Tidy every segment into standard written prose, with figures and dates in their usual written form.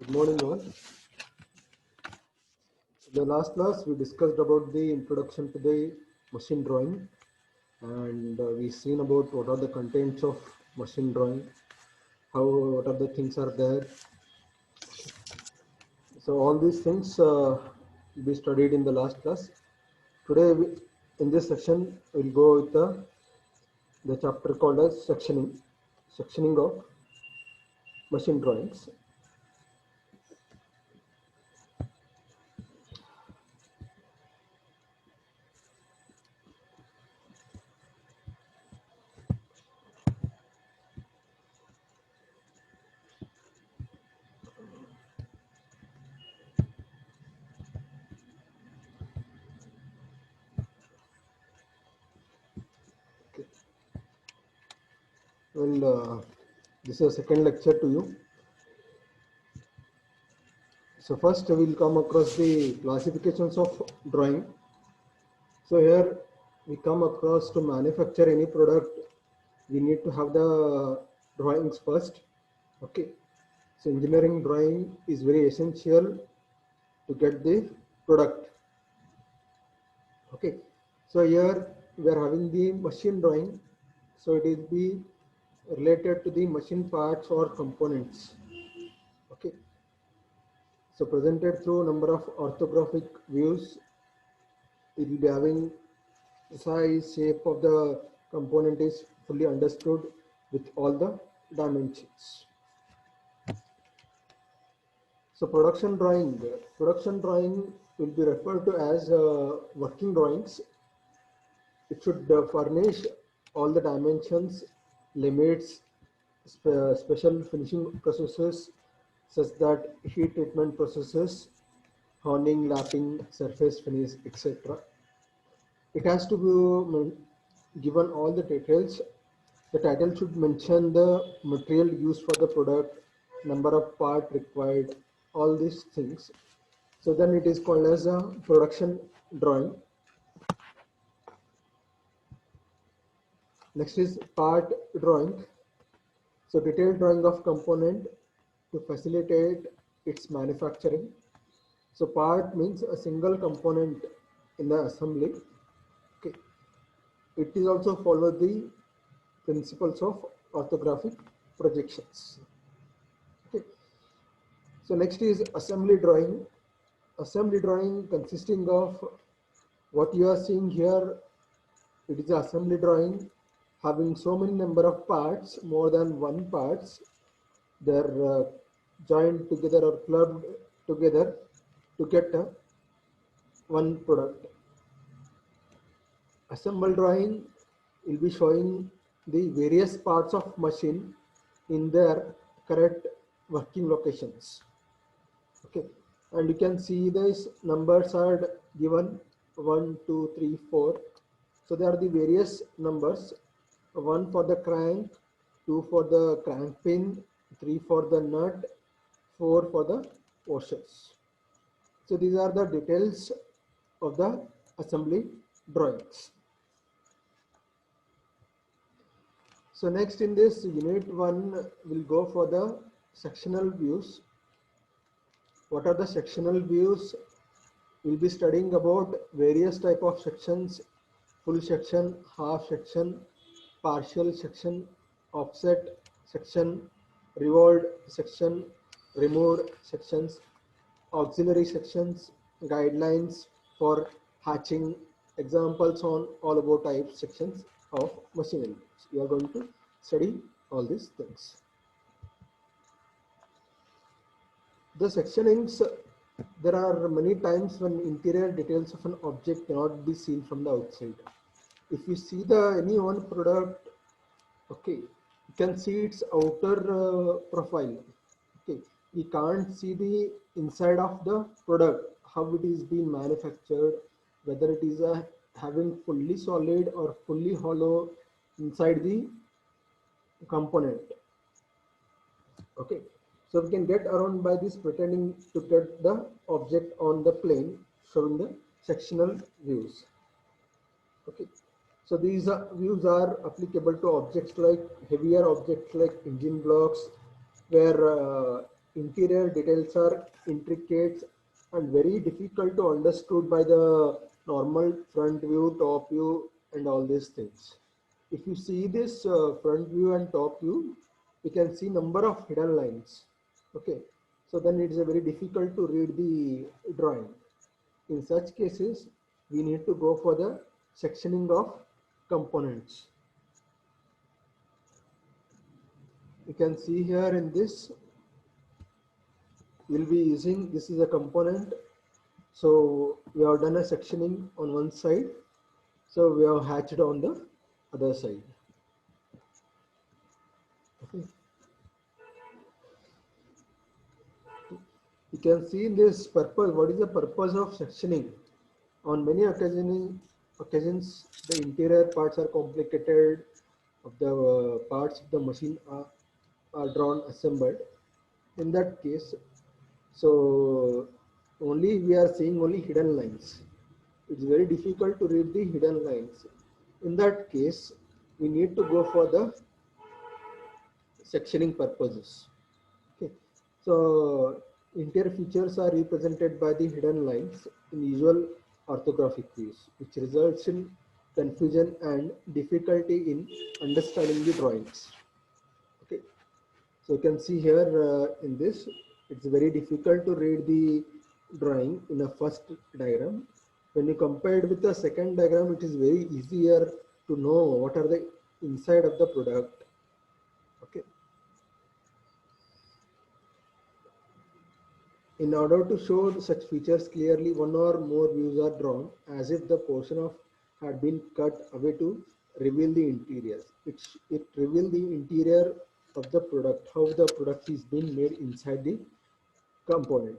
Good morning, all. In the last class, we discussed about the introduction to the machine drawing, and we seen about what are the contents of machine drawing, what are the things are there. So all these things we studied in the last class. Today, in this section, we'll go with the chapter called as sectioning of machine drawings. Okay. Well, this is a second lecture to you. So first we will come across the classifications of drawing. So here we come across to manufacture any product, we need to have the drawings first. Okay. So engineering drawing is very essential to get the product. Okay. So here we are having the machine drawing. So it will be related to the machine parts or components. Okay. So presented through number of orthographic views, it will be having the size, shape of the component is fully understood with all the dimensions. So production drawing will be referred to as working drawings. It should furnish all the dimensions, limits, special finishing processes such that heat treatment processes, honing, lapping, surface finish, etc. It has to be given all the details. The title should mention the material used for the product, number of part required, all these things. So then it is called as a production drawing. Next is part drawing. So detailed drawing of component to facilitate its manufacturing. So part means a single component in the assembly. Okay. It is also follow the principles of orthographic projections. Okay. So next is assembly drawing. Assembly drawing consisting of what you are seeing here. It is assembly drawing having so many number of parts, more than one parts. They're joined together or clubbed together to get one product. Assemble drawing will be showing the various parts of machine in their correct working locations. Okay, and you can see these numbers are given 1, 2, 3, 4. So there are the various numbers, 1 for the crank, 2 for the crank pin, 3 for the nut, 4 for the washers. So these are the details of the assembly drawings. So next in this unit 1 we'll go for the sectional views. What are the sectional views? We'll be studying about various type of sections: full section, half section, partial section, offset section, revolved section, removed sections, auxiliary sections, guidelines for hatching, examples on all about type sections of machinery. You are going to study all these things. The sectionings, there are many times when interior details of an object cannot be seen from the outside. If you see any one product, okay, you can see its outer profile. Okay, we can't see the inside of the product, how it is being manufactured, whether it is having fully solid or fully hollow inside the component. Okay, so we can get around by this pretending to get the object on the plane showing the sectional views. Okay, so these views are applicable to objects like heavier objects like engine blocks, where interior details are intricate and very difficult to understood by the normal front view, top view, and all these things. If you see this front view and top view, you can see number of hidden lines. Okay, so then it is very difficult to read the drawing. In such cases, we need to go for the sectioning of components. You can see here in this, we'll be using, this is a component. So we have done a sectioning on one side. So we have hatched on the other side. Okay. You can see in this purpose, what is the purpose of sectioning? On many occasions, the interior parts are complicated, of the parts of the machine are drawn, assembled. In that case, so only we are seeing only hidden lines. It's very difficult to read the hidden lines. In that case, we need to go for the sectioning purposes. Okay. So interior features are represented by the hidden lines in usual orthographic views, which results in confusion and difficulty in understanding the drawings. Okay. So you can see here in this, it's very difficult to read the drawing in a first diagram. When you compare it with the second diagram, it is very easier to know what are the inside of the product. Okay. In order to show such features clearly, one or more views are drawn as if the portion of had been cut away to reveal the interiors. It reveals the interior of the product, how the product is being made inside the component.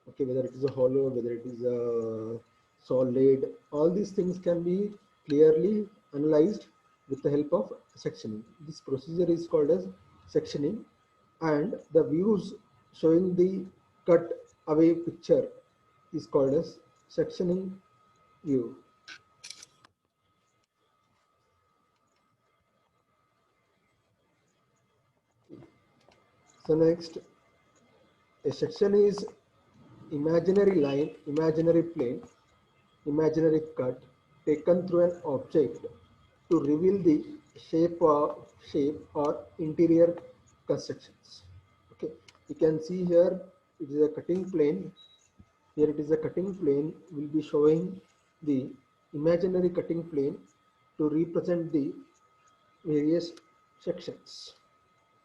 Okay, whether it is a hollow, whether it is a solid, all these things can be clearly analyzed with the help of sectioning. This procedure is called as sectioning, and the views showing the cut away picture is called as sectioning view. So next, a section is imaginary line, imaginary plane, imaginary cut taken through an object to reveal the shape or interior constructions. Okay, you can see here it is a cutting plane. Here it is a cutting plane. Will be showing the imaginary cutting plane to represent the various sections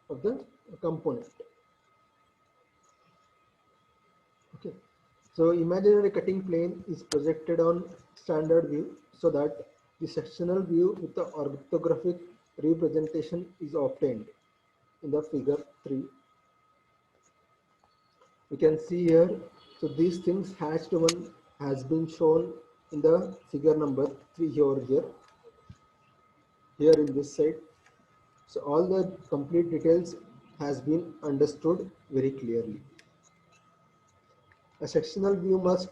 of the component. Okay, so imaginary cutting plane is projected on standard view so that the sectional view with the orthographic representation is obtained in the figure 3. You can see here, so these things hatched one has been shown in the figure number 3 over here in this side. So all the complete details has been understood very clearly. A sectional view must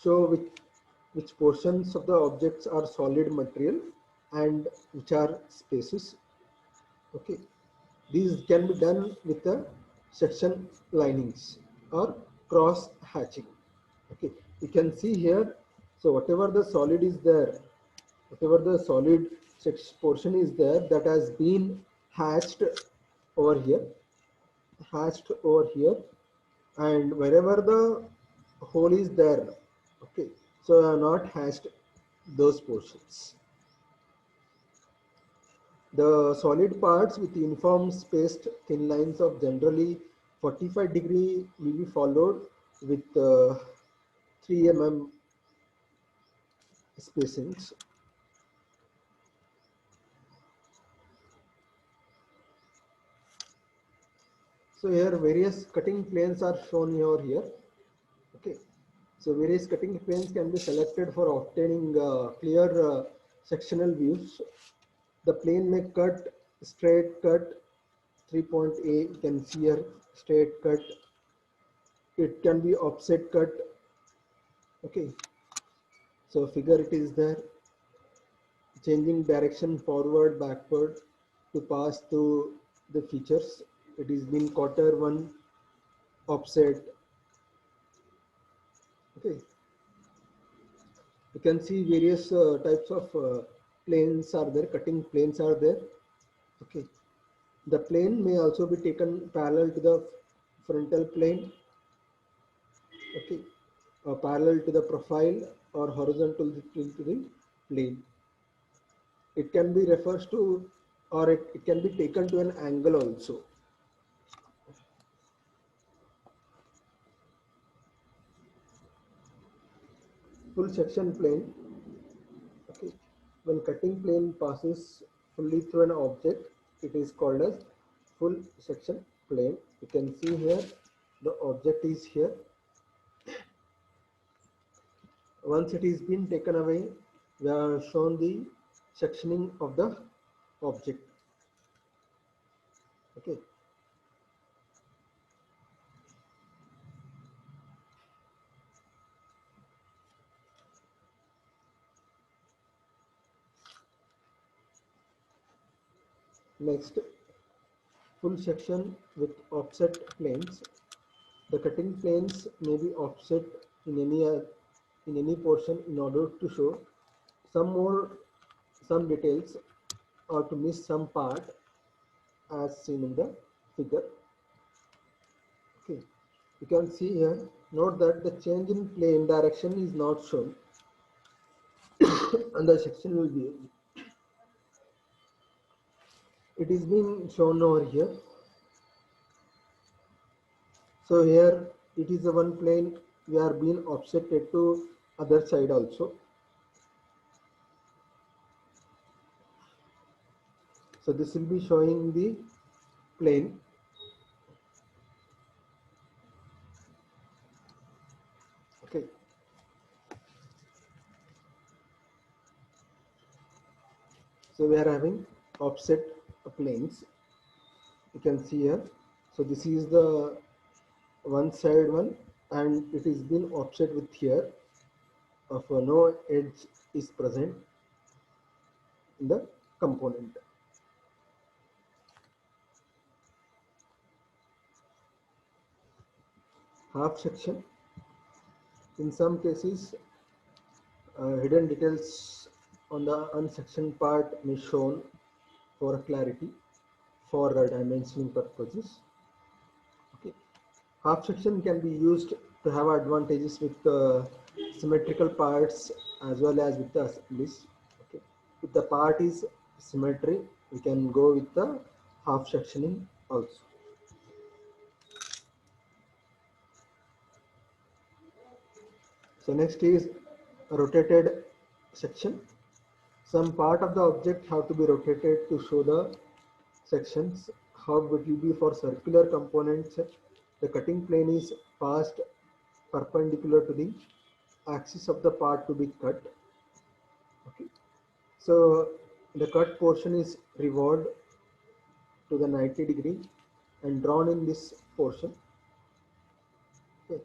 show which portions of the objects are solid material and which are spaces. Okay, these can be done with the section linings or cross hatching. Okay, you can see here, so whatever the solid is there, whatever the solid portion is there, that has been hatched over here, hatched over here, and wherever the hole is there, okay, so I have not hatched those portions. The solid parts with uniform spaced thin lines of generally 45° will be followed with 3 mm spacings. So here various cutting planes are shown over here. Okay, so various cutting planes can be selected for obtaining clear sectional views. The plane may cut, straight cut, 3-point A, you can see here, straight cut. It can be offset cut. Okay, so figure it is there. Changing direction forward, backward to pass through the features. It is been quarter one, offset. Okay, you can see various types of planes are there, cutting planes are there. Okay, the plane may also be taken parallel to the frontal plane. Okay, parallel to the profile or horizontal to the plane. It can be refers to, or it can be taken to an angle also. Full section plane. Okay, when cutting plane passes fully through an object, it is called as full section plane. You can see here the object is here. Once it is been taken away, we are shown the sectioning of the object. Okay. Next, full section with offset planes. The cutting planes may be offset in any portion in order to show some details or to miss some part as seen in the figure. Okay, you can see here. Note that the change in plane direction is not shown, and the section will be. It is being shown over here. So here it is the one plane we are being offsetted to other side also. So this will be showing the plane. Okay. So we are having offset planes. You can see here. So this is the one side one, and it is been offset with here of no edge is present in the component. Half section. In some cases, hidden details on the unsectioned part may shown for clarity for dimensioning purposes. Okay. Half section can be used to have advantages with symmetrical parts as well as with the assemblies. Okay. If the part is symmetry, we can go with the half sectioning also. So next is rotated section. Some part of the object have to be rotated to show the sections. How it will be for circular components? The cutting plane is passed perpendicular to the axis of the part to be cut. Okay. So the cut portion is revolved to the 90-degree and drawn in this portion. Okay.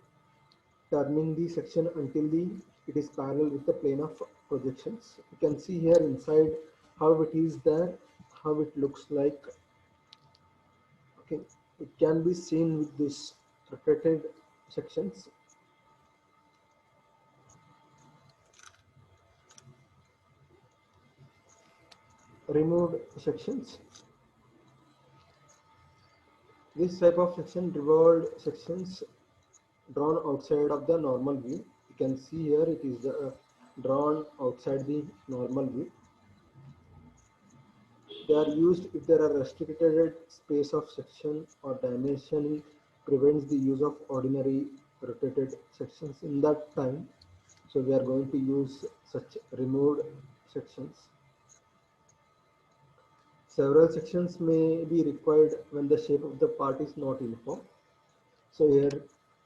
Turning the section until it is parallel with the plane of projections. You can see here inside how it is there, how it looks like. Okay, it can be seen with this rotated sections. Removed sections. This type of section, revolved sections drawn outside of the normal view. You can see here it is drawn outside the normal view. They are used if there are restricted space of section or dimension prevents the use of ordinary rotated sections in that time. So we are going to use such removed sections. Several sections may be required when the shape of the part is not uniform. So here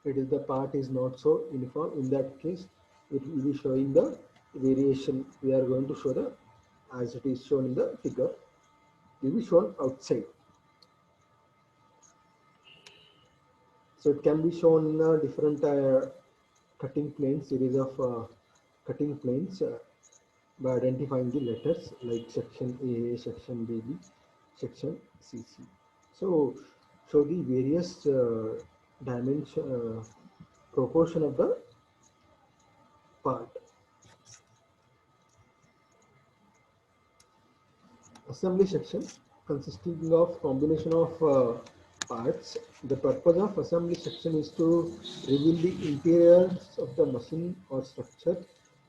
it is the part is not so uniform. In that case, it will be showing the variation. We are going to show the as it is shown in the figure. It will be shown outside. So it can be shown in a different cutting planes, series of cutting planes by identifying the letters like section A, section B, section CC. So show the various dimension proportion of the part. Assembly section consisting of combination of parts. The purpose of assembly section is to reveal the interiors of the machine or structure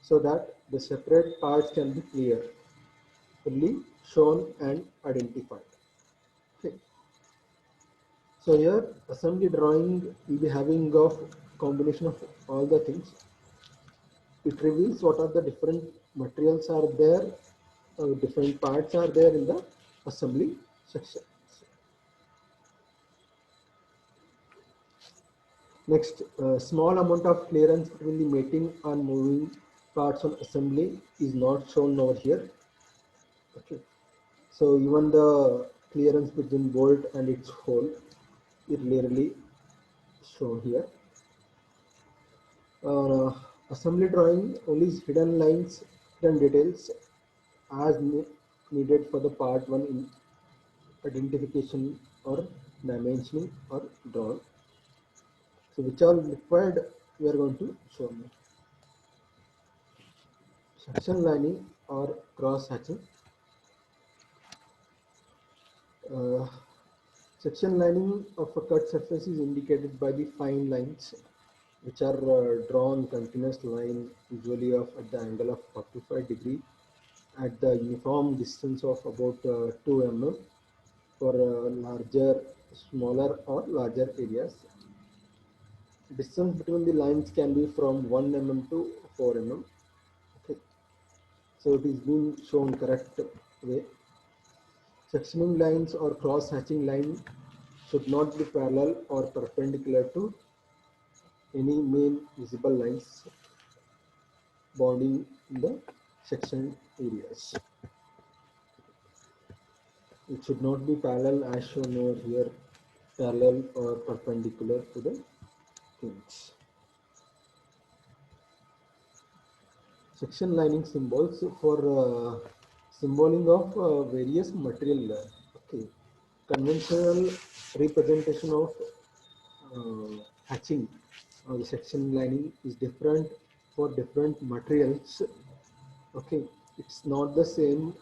so that the separate parts can be clearly shown and identified. Okay. So here assembly drawing will be having of combination of all the things. It reveals what are the different materials are there, different parts are there in the assembly section. Next, small amount of clearance between the mating and moving parts on assembly is not shown over here. Okay, so even the clearance between bolt and its hole is clearly shown here. Assembly drawing only hidden lines, hidden details as needed for the part 1 in identification or dimensioning or drawn. So which are required we are going to show now. Section lining or cross hatching. Uh, Section lining of a cut surface is indicated by the fine lines which are drawn continuous line usually of at the angle of 45 degree at the uniform distance of about 2 mm for larger, smaller or larger areas. Distance between the lines can be from 1 mm to 4 mm. Okay. So it is being shown correct way. Sectioning lines or cross hatching line should not be parallel or perpendicular to any main visible lines bounding the section areas. It should not be parallel as shown over here, parallel or perpendicular to the things. Section lining symbols for symboling of various material. Okay, conventional representation of hatching or the section lining is different for different materials. Okay, it's not the same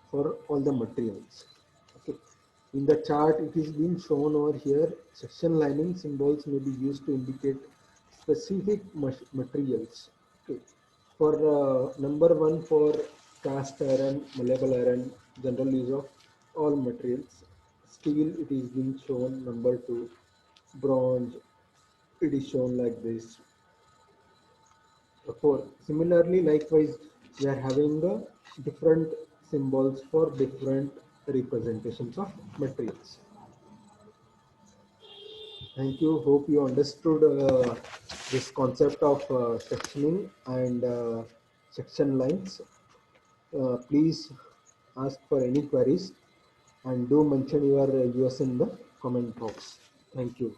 for all the materials. Okay, in the chart it is being shown over here. Section lining symbols may be used to indicate specific materials. Okay, for number 1 for cast iron, malleable iron, general use of all materials. Steel it is being shown number 2, bronze it is shown like this. For similarly, likewise, we are having different symbols for different representations of materials. Thank you. Hope you understood this concept of sectioning and section lines. Please ask for any queries and do mention your US in the comment box. Thank you.